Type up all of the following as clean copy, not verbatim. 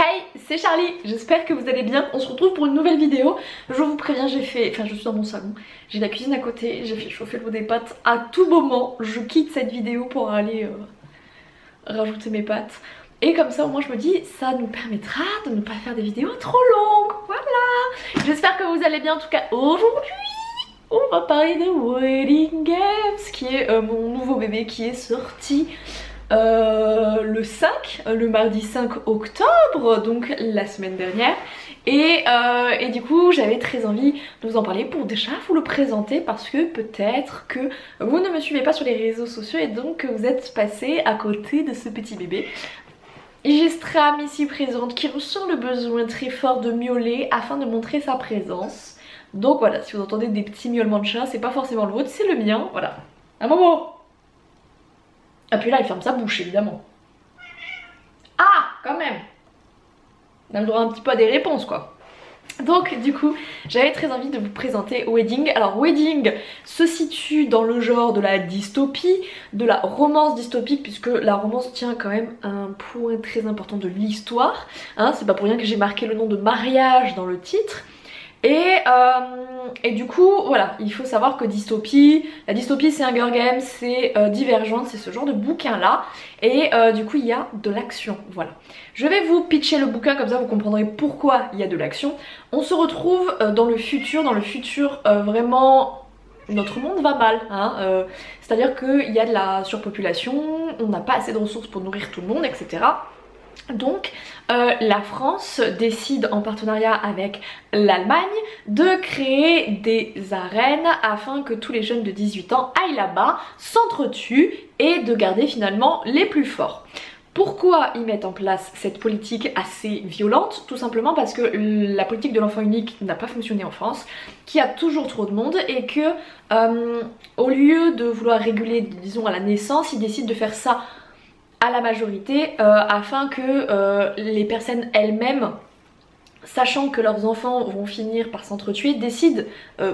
Hey, c'est Charlie, j'espère que vous allez bien. On se retrouve pour une nouvelle vidéo. Je vous préviens, je suis dans mon salon, j'ai la cuisine à côté, j'ai fait chauffer l'eau des pâtes. À tout moment, je quitte cette vidéo pour aller rajouter mes pâtes. Et comme ça, au moins, je me dis, ça nous permettra de ne pas faire des vidéos trop longues. Voilà. J'espère que vous allez bien. En tout cas, aujourd'hui, on va parler de Wedding Games, qui est mon nouveau bébé qui est sorti le mardi 5 octobre, donc la semaine dernière. Et du coup j'avais très envie de vous en parler pour déjà vous le présenter, parce que peut-être que vous ne me suivez pas sur les réseaux sociaux et donc que vous êtes passé à côté de ce petit bébé. J'ai Stram ici présente qui ressent le besoin très fort de miauler afin de montrer sa présence. Donc voilà, si vous entendez des petits miaulements de chat, c'est pas forcément le vôtre, c'est le mien, voilà. Un moment. Ah puis là il ferme sa bouche évidemment. Ah quand même. On a le droit un petit peu à des réponses quoi. Donc du coup j'avais très envie de vous présenter Wedding. Alors Wedding se situe dans le genre de la dystopie, de la romance dystopique, puisque la romance tient quand même un point très important de l'histoire, hein, c'est pas pour rien que j'ai marqué le nom de mariage dans le titre. Et du coup voilà, il faut savoir que la dystopie c'est Hunger Games, c'est Divergente, c'est ce genre de bouquin là. Et du coup il y a de l'action, voilà. Je vais vous pitcher le bouquin, comme ça vous comprendrez pourquoi il y a de l'action. On se retrouve dans le futur, vraiment notre monde va mal, hein, c'est à dire qu'il y a de la surpopulation, on n'a pas assez de ressources pour nourrir tout le monde, etc. Donc la France décide en partenariat avec l'Allemagne de créer des arènes afin que tous les jeunes de 18 ans aillent là-bas, s'entretuent et de garder finalement les plus forts. Pourquoi ils mettent en place cette politique assez violente? Tout simplement parce que la politique de l'enfant unique n'a pas fonctionné en France, qu'il y a toujours trop de monde et que au lieu de vouloir réguler, disons, à la naissance, ils décident de faire ça à la majorité afin que les personnes elles-mêmes, sachant que leurs enfants vont finir par s'entretuer, décident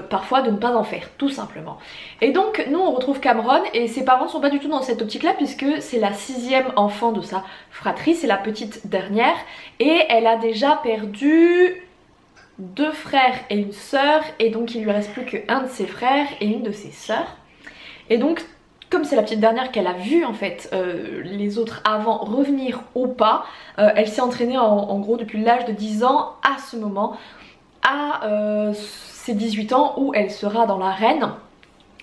parfois de ne pas en faire, tout simplement. Et donc nous on retrouve Cameron et ses parents sont pas du tout dans cette optique là, puisque c'est la 6e enfant de sa fratrie, c'est la petite dernière, et elle a déjà perdu 2 frères et une sœur, et donc il lui reste plus qu'un de ses frères et une de ses sœurs. Et donc comme c'est la petite dernière qu'elle a vu en fait les autres avant revenir au pas, elle s'est entraînée en gros depuis l'âge de 10 ans à ce moment, à ses 18 ans où elle sera dans l'arène.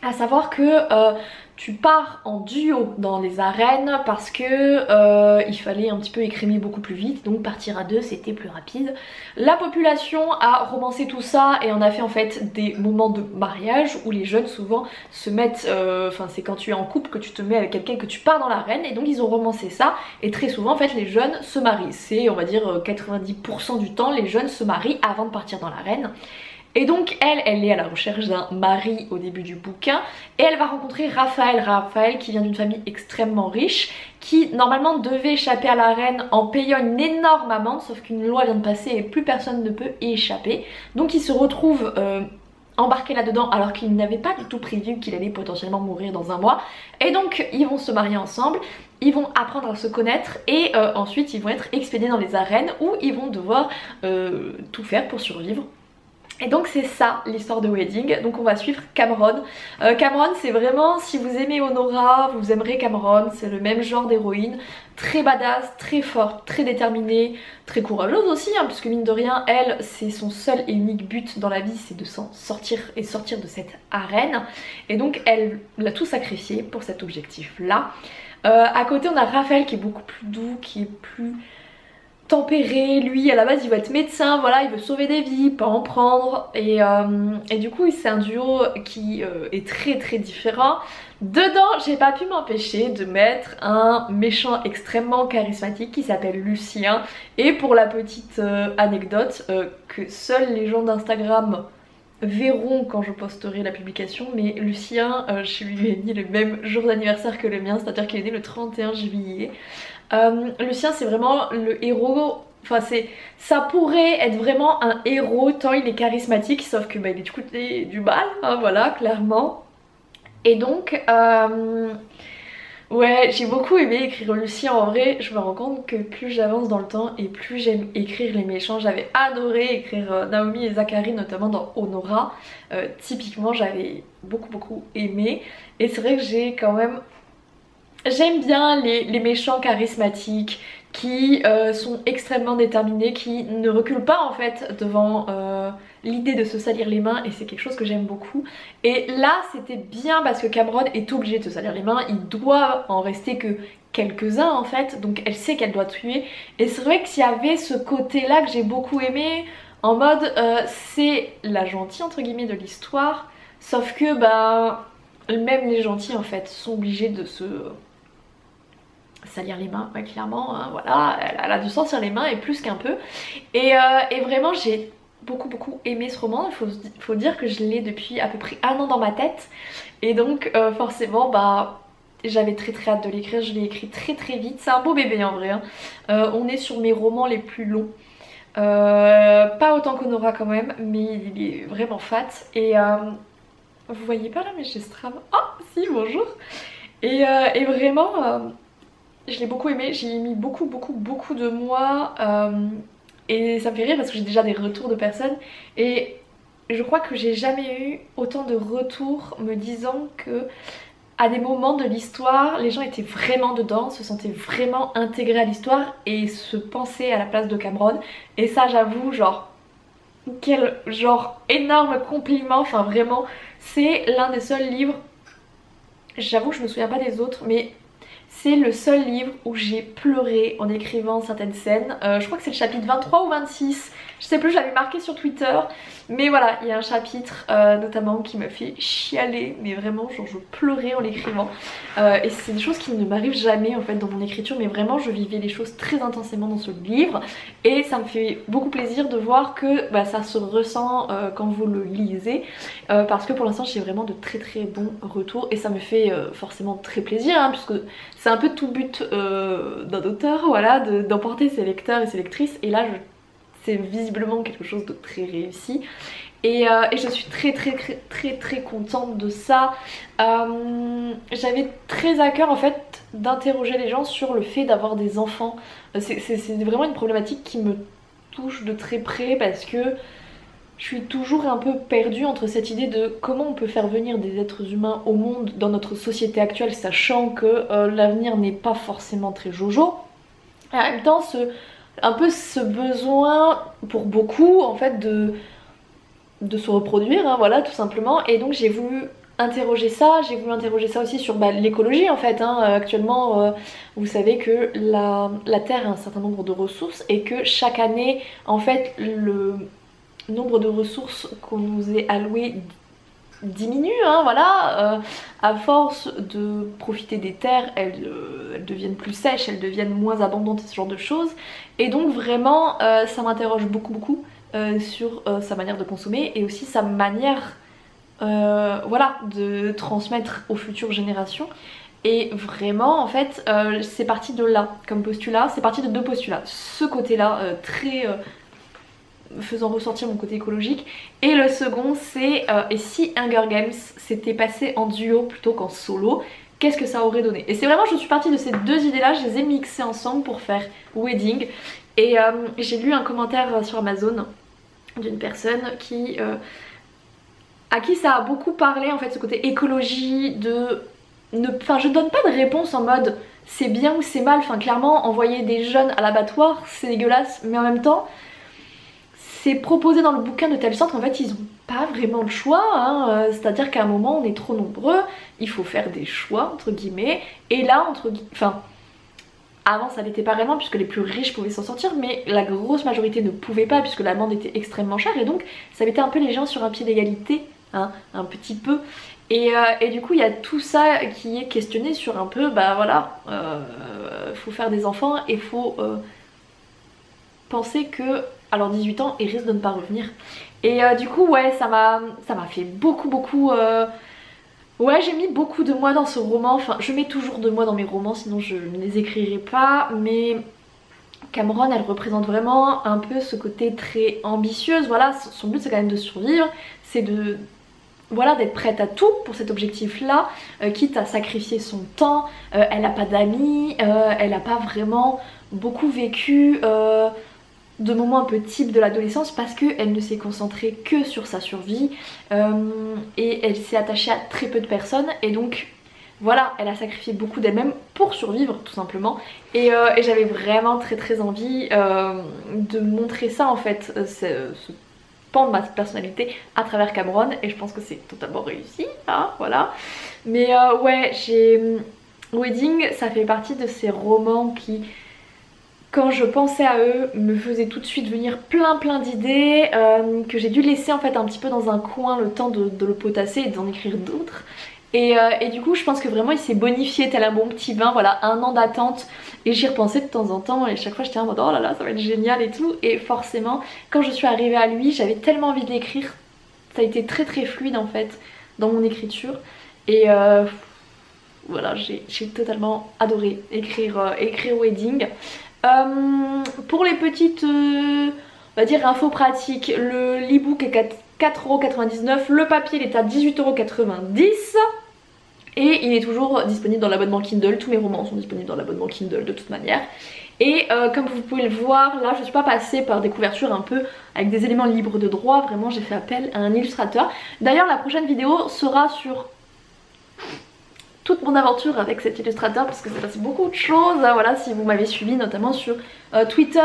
À savoir que tu pars en duo dans les arènes parce que il fallait un petit peu écrémer beaucoup plus vite, donc partir à 2 c'était plus rapide. La population a romancé tout ça et on a fait en fait des moments de mariage où les jeunes souvent se mettent, enfin c'est quand tu es en couple que tu te mets avec quelqu'un que tu pars dans l'arène, et donc ils ont romancé ça et très souvent en fait les jeunes se marient. C'est on va dire 90% du temps les jeunes se marient avant de partir dans l'arène. Et donc elle est à la recherche d'un mari au début du bouquin, et elle va rencontrer Raphaël qui vient d'une famille extrêmement riche, qui normalement devait échapper à la reine en payant une énorme amende, sauf qu'une loi vient de passer et plus personne ne peut y échapper. Donc il se retrouve embarqué là-dedans alors qu'il n'avait pas du tout prévu qu'il allait potentiellement mourir dans un mois. Et donc ils vont se marier ensemble, ils vont apprendre à se connaître et ensuite ils vont être expédiés dans les arènes où ils vont devoir tout faire pour survivre. Et donc c'est ça l'histoire de Wedding. Donc on va suivre Cameron. Cameron c'est vraiment, si vous aimez Honora, vous aimerez Cameron. C'est le même genre d'héroïne, très badass, très forte, très déterminée, très courageuse aussi, hein, puisque mine de rien, elle, c'est son seul et unique but dans la vie, c'est de s'en sortir et sortir de cette arène. Et donc elle a tout sacrifié pour cet objectif là. À côté on a Raphaël qui est beaucoup plus doux, qui est plus tempéré. Lui à la base il veut être médecin, voilà, il veut sauver des vies, pas en prendre, et du coup c'est un duo qui est très très différent. Dedans j'ai pas pu m'empêcher de mettre un méchant extrêmement charismatique qui s'appelle Lucien, et pour la petite anecdote que seuls les gens d'Instagram verront quand je posterai la publication, mais Lucien, je lui ai mis le même jour d'anniversaire que le mien, c'est-à-dire qu'il est né le 31 juillet. Lucien c'est vraiment le héros, enfin ça pourrait être vraiment un héros tant il est charismatique, sauf que bah, il est du côté du mal, hein, voilà, clairement. Et donc Ouais, j'ai beaucoup aimé écrire Lucie. En vrai, je me rends compte que plus j'avance dans le temps et plus j'aime écrire les méchants. J'avais adoré écrire Naomi et Zachary, notamment dans Honora. Typiquement, j'avais beaucoup aimé. Et c'est vrai que j'ai quand même... J'aime bien les méchants charismatiques qui sont extrêmement déterminés, qui ne reculent pas en fait devant l'idée de se salir les mains, et c'est quelque chose que j'aime beaucoup. Et là c'était bien parce que Cameron est obligée de se salir les mains, il doit en rester que quelques-uns en fait, donc elle sait qu'elle doit tuer. Et c'est vrai que s'il y avait ce côté là que j'ai beaucoup aimé, en mode c'est la gentille entre guillemets de l'histoire, sauf que bah même les gentils en fait sont obligés de se salir les mains, ouais, clairement, hein, voilà, elle a dû sentir les mains et plus qu'un peu. Et vraiment j'ai beaucoup aimé ce roman. Il faut dire que je l'ai depuis à peu près 1 an dans ma tête, et donc forcément bah j'avais très hâte de l'écrire. Je l'ai écrit très vite, c'est un beau bébé en vrai, hein. On est sur mes romans les plus longs, pas autant qu'Honora quand même, mais il est vraiment fat. Et vous voyez pas là mais j'ai Strava, oh si bonjour. Et vraiment je l'ai beaucoup aimé, j'ai mis beaucoup de mois, et ça me fait rire parce que j'ai déjà des retours de personnes, et je crois que j'ai jamais eu autant de retours me disant que à des moments de l'histoire les gens étaient vraiment dedans, se sentaient vraiment intégrés à l'histoire et se pensaient à la place de Cameron. Et ça j'avoue, genre quel genre énorme compliment, enfin vraiment c'est l'un des seuls livres, j'avoue je me souviens pas des autres, mais c'est le seul livre où j'ai pleuré en écrivant certaines scènes. Je crois que c'est le chapitre 23 ou 26, je sais plus, je l'avais marqué sur Twitter. Mais voilà, il y a un chapitre notamment qui me fait chialer, mais vraiment genre je pleurais en l'écrivant. Et c'est des choses qui ne m'arrivent jamais en fait dans mon écriture, mais vraiment je vivais les choses très intensément dans ce livre. Et ça me fait beaucoup plaisir de voir que bah, ça se ressent quand vous le lisez, parce que pour l'instant j'ai vraiment de très bons retours, et ça me fait forcément très plaisir, hein, puisque c'est un peu tout but d'un auteur, voilà, d'emporter ses lecteurs et ses lectrices. Et là c'est visiblement quelque chose de très réussi, et je suis très contente de ça. J'avais très à cœur en fait d'interroger les gens sur le fait d'avoir des enfants. C'est vraiment une problématique qui me touche de très près, parce que je suis toujours un peu perdue entre cette idée de comment on peut faire venir des êtres humains au monde dans notre société actuelle, sachant que l'avenir n'est pas forcément très jojo. Et en même temps un peu ce besoin pour beaucoup en fait de se reproduire, hein, voilà tout simplement. Et donc j'ai voulu interroger ça, aussi sur bah, l'écologie en fait, hein. Actuellement vous savez que la Terre a un certain nombre de ressources, et que chaque année en fait le nombre de ressources qu'on nous est alloué diminue, hein, voilà, à force de profiter des terres, elles deviennent plus sèches, elles deviennent moins abondantes et ce genre de choses. Et donc vraiment ça m'interroge beaucoup sur sa manière de consommer, et aussi sa manière voilà, de transmettre aux futures générations. Et vraiment en fait c'est parti de là comme postulat, c'est parti de 2 postulats. Ce côté là très faisant ressortir mon côté écologique, et le second c'est et si Hunger Games s'était passé en duo plutôt qu'en solo, qu'est-ce que ça aurait donné. Et c'est vraiment, je suis partie de ces 2 idées là, je les ai mixées ensemble pour faire Wedding. Et j'ai lu un commentaire sur Amazon d'une personne qui à qui ça a beaucoup parlé en fait, ce côté écologie, enfin je donne pas de réponse en mode c'est bien ou c'est mal, enfin clairement envoyer des jeunes à l'abattoir c'est dégueulasse, mais en même temps c'est proposé dans le bouquin de telle sorte qu'en fait ils ont pas vraiment le choix, hein. C'est-à-dire qu'à un moment on est trop nombreux, il faut faire des choix entre guillemets, et là enfin avant ça l'était pas vraiment puisque les plus riches pouvaient s'en sortir, mais la grosse majorité ne pouvait pas puisque l'amende était extrêmement chère, et donc ça mettait un peu les gens sur un pied d'égalité, hein, un petit peu. Et du coup il y a tout ça qui est questionné sur un peu, bah voilà, faut faire des enfants et faut penser que à leurs 18 ans ils risquent de ne pas revenir. Et du coup ouais ça m'a fait beaucoup ouais, j'ai mis beaucoup de moi dans ce roman, enfin je mets toujours de moi dans mes romans sinon je ne les écrirais pas, mais Cameron elle représente vraiment un peu ce côté très ambitieuse, voilà, son but c'est quand même de survivre, c'est de voilà, d'être prête à tout pour cet objectif là, quitte à sacrifier son temps. Elle n'a pas d'amis, elle n'a pas vraiment beaucoup vécu de moments un peu type de l'adolescence parce qu'elle ne s'est concentrée que sur sa survie et elle s'est attachée à très peu de personnes et donc voilà, elle a sacrifié beaucoup d'elle-même pour survivre tout simplement et j'avais vraiment très envie de montrer ça en fait, ce pan de ma personnalité à travers Cameron et je pense que c'est totalement réussi, hein, voilà. Mais ouais, Wedding, ça fait partie de ces romans qui, quand je pensais à eux, me faisaient tout de suite venir plein d'idées que j'ai dû laisser en fait un petit peu dans un coin le temps de le potasser et d'en écrire d'autres. Et du coup je pense que vraiment il s'est bonifié tel un bon petit vin, voilà, 1 an d'attente et j'y repensais de temps en temps et chaque fois j'étais en mode oh là là ça va être génial et tout et forcément quand je suis arrivée à lui j'avais tellement envie de l'écrire, ça a été très fluide en fait dans mon écriture et voilà j'ai totalement adoré écrire Wedding. Pour les petites on va dire infos pratiques, l'e-book est 4,99€, le papier il est à 18,90€ et il est toujours disponible dans l'abonnement Kindle, tous mes romans sont disponibles dans l'abonnement Kindle de toute manière. Et comme vous pouvez le voir, là je suis pas passée par des couvertures un peu avec des éléments libres de droit, vraiment j'ai fait appel à un illustrateur. D'ailleurs la prochaine vidéo sera sur toute mon aventure avec cet illustrateur parce que c'est passé beaucoup de choses, voilà, si vous m'avez suivi notamment sur Twitch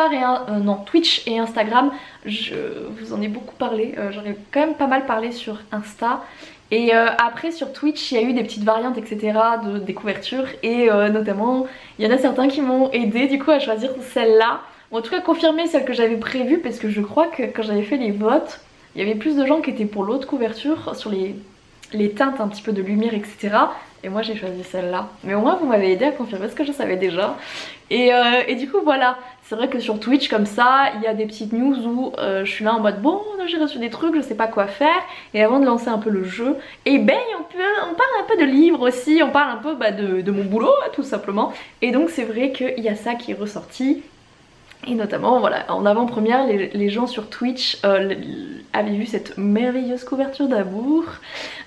et Instagram, je vous en ai beaucoup parlé, j'en ai quand même pas mal parlé sur Insta. Et après sur Twitch il y a eu des petites variantes etc des couvertures et notamment il y en a certains qui m'ont aidé du coup à choisir celle-là, ou en tout cas confirmer celle que j'avais prévue parce que je crois que quand j'avais fait les votes il y avait plus de gens qui étaient pour l'autre couverture sur les teintes un petit peu de lumière etc. Et moi j'ai choisi celle-là. Mais au moins vous m'avez aidé à confirmer ce que je savais déjà. Et du coup voilà, c'est vrai que sur Twitch comme ça, il y a des petites news où je suis là en mode bon j'ai reçu des trucs, je sais pas quoi faire. Et avant de lancer un peu le jeu, et ben on parle un peu de livres aussi, on parle un peu de mon boulot tout simplement. Et donc c'est vrai qu'il y a ça qui est ressorti. Et notamment voilà, en avant-première les gens sur Twitch avaient vu cette merveilleuse couverture d'amour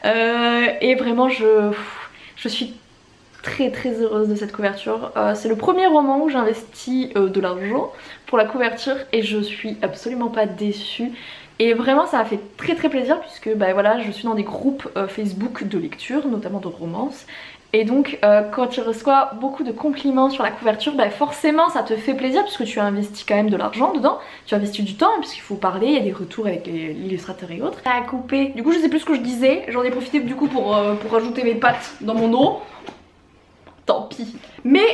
et vraiment je suis très heureuse de cette couverture. C'est le premier roman où j'investis de l'argent pour la couverture et je suis absolument pas déçue. Et vraiment ça m'a fait très plaisir puisque bah, voilà, je suis dans des groupes Facebook de lecture, notamment de romance. Et donc quand tu reçois beaucoup de compliments sur la couverture, bah forcément ça te fait plaisir puisque tu as investi quand même de l'argent dedans, tu as investi du temps puisqu'il faut parler, il y a des retours avec l'illustrateur et autres. À couper. Du coup je sais plus ce que je disais, j'en ai profité du coup pour rajouter mes pattes dans mon eau. Tant pis. Mais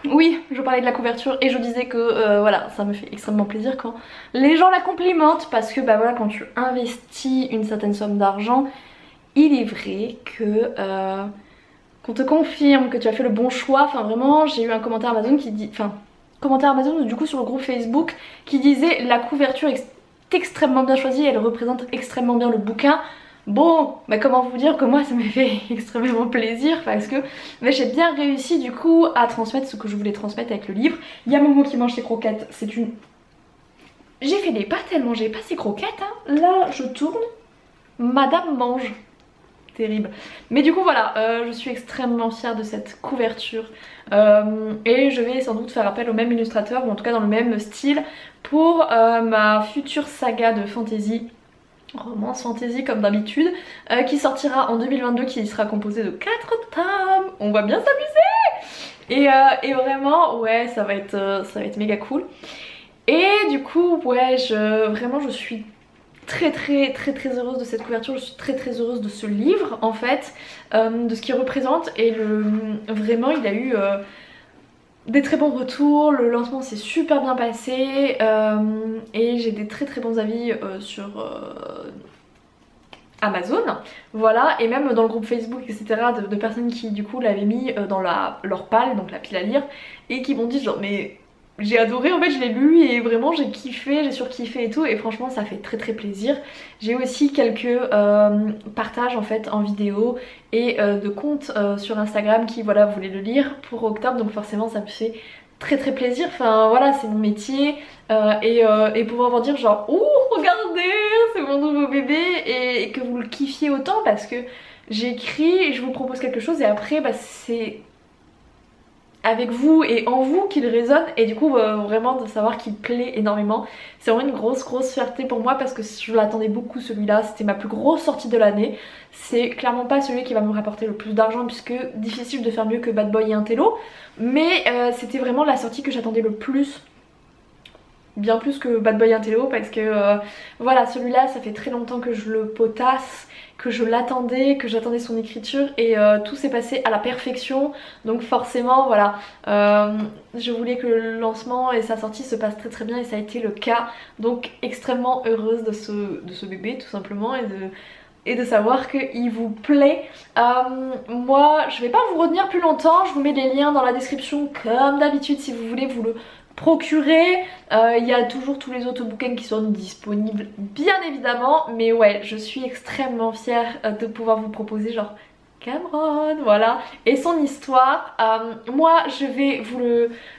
oui, je parlais de la couverture et je disais que voilà, ça me fait extrêmement plaisir quand les gens la complimentent parce que bah voilà, quand tu investis une certaine somme d'argent, il est vrai que qu'on te confirme que tu as fait le bon choix. Enfin vraiment j'ai eu un commentaire Amazon qui dit, enfin commentaire Amazon du coup sur le groupe Facebook qui disait la couverture est extrêmement bien choisie, elle représente extrêmement bien le bouquin. Bon, bah comment vous dire que moi ça m'a fait extrêmement plaisir parce que j'ai bien réussi du coup à transmettre ce que je voulais transmettre avec le livre. Il y a Momo qui mange ses croquettes, c'est une... J'ai fait des pâtes, elle mangeait pas ses croquettes hein. Là je tourne, madame mange. Terrible. Mais du coup voilà, je suis extrêmement fière de cette couverture et je vais sans doute faire appel au même illustrateur ou en tout cas dans le même style pour ma future saga de fantasy, romance fantasy comme d'habitude, qui sortira en 2022, qui sera composée de 4 tomes. On va bien s'amuser et vraiment ouais ça va être méga cool. Et du coup ouais vraiment je suis très heureuse de cette couverture, je suis très heureuse de ce livre en fait, de ce qu'il représente et vraiment il a eu des très bons retours, le lancement s'est super bien passé et j'ai des très bons avis sur Amazon, voilà, et même dans le groupe Facebook etc de personnes qui du coup l'avaient mis dans leur palle, donc la pile à lire, et qui m'ont dit genre mais j'ai adoré en fait, je l'ai lu et vraiment j'ai kiffé, j'ai surkiffé et tout et franchement ça fait très plaisir. J'ai aussi quelques partages en fait en vidéo et de comptes sur Instagram qui voilà voulaient le lire pour octobre, donc forcément ça me fait très plaisir, enfin voilà c'est mon métier et pouvoir vous dire genre ouh regardez c'est mon nouveau bébé et que vous le kiffiez autant, parce que j'écris, je vous propose quelque chose et après bah, c'est avec vous et en vous qu'il résonne, et du coup vraiment de savoir qu'il plaît énormément, c'est vraiment une grosse fierté pour moi, parce que je l'attendais beaucoup celui-là, c'était ma plus grosse sortie de l'année. C'est clairement pas celui qui va me rapporter le plus d'argent, puisque difficile de faire mieux que Bad Boy et Intello, mais c'était vraiment la sortie que j'attendais le plus, bien plus que Bad Boy Intello, parce que voilà, celui-là ça fait très longtemps que je le potasse, que je l'attendais, que j'attendais son écriture, et tout s'est passé à la perfection, donc forcément voilà, je voulais que le lancement et sa sortie se passent très bien, et ça a été le cas, donc extrêmement heureuse de ce bébé tout simplement, et de savoir qu'il vous plaît. Moi je vais pas vous retenir plus longtemps, je vous mets les liens dans la description comme d'habitude si vous voulez vous le procurer. Il y a toujours tous les autres bouquins qui sont disponibles bien évidemment, mais ouais, je suis extrêmement fière de pouvoir vous proposer genre Cameron, voilà, et son histoire. Moi je vais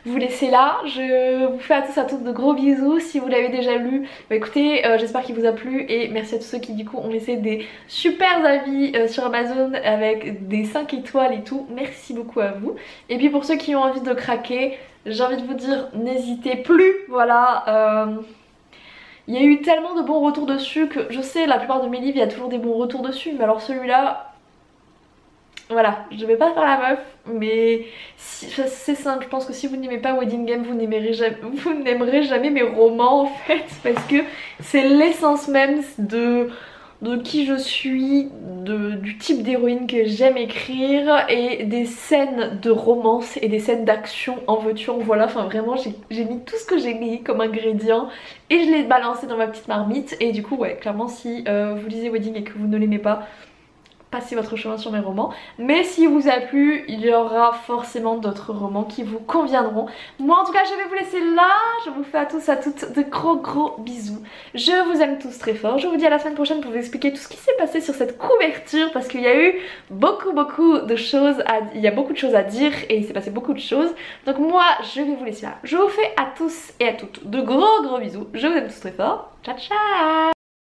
vous laisser là, je vous fais à tous de gros bisous. Si vous l'avez déjà lu, bah écoutez, j'espère qu'il vous a plu, et merci à tous ceux qui du coup ont laissé des super avis sur Amazon avec des 5 étoiles et tout, merci beaucoup à vous. Et puis pour ceux qui ont envie de craquer, j'ai envie de vous dire, n'hésitez plus, voilà. Il y a eu tellement de bons retours dessus que je sais, la plupart de mes livres il y a toujours des bons retours dessus, mais alors celui-là, voilà, je vais pas faire la meuf, mais c'est simple, je pense que si vous n'aimez pas Wedding Game, vous n'aimerez jamais mes romans en fait, parce que c'est l'essence même de qui je suis, du type d'héroïne que j'aime écrire, et des scènes de romance et des scènes d'action en veux-tu en voilà, enfin vraiment j'ai mis tout ce que j'ai mis comme ingrédient et je l'ai balancé dans ma petite marmite, et du coup ouais, clairement si vous lisez Wedding et que vous ne l'aimez pas, passez votre chemin sur mes romans, mais si vous a plu, il y aura forcément d'autres romans qui vous conviendront. Moi en tout cas je vais vous laisser là, je vous fais à tous à toutes de gros bisous, je vous aime tous très fort, je vous dis à la semaine prochaine pour vous expliquer tout ce qui s'est passé sur cette couverture, parce qu'il y a eu beaucoup de choses, il y a beaucoup de choses à dire et il s'est passé beaucoup de choses, donc moi je vais vous laisser là, je vous fais à tous et à toutes de gros bisous, je vous aime tous très fort, ciao ciao.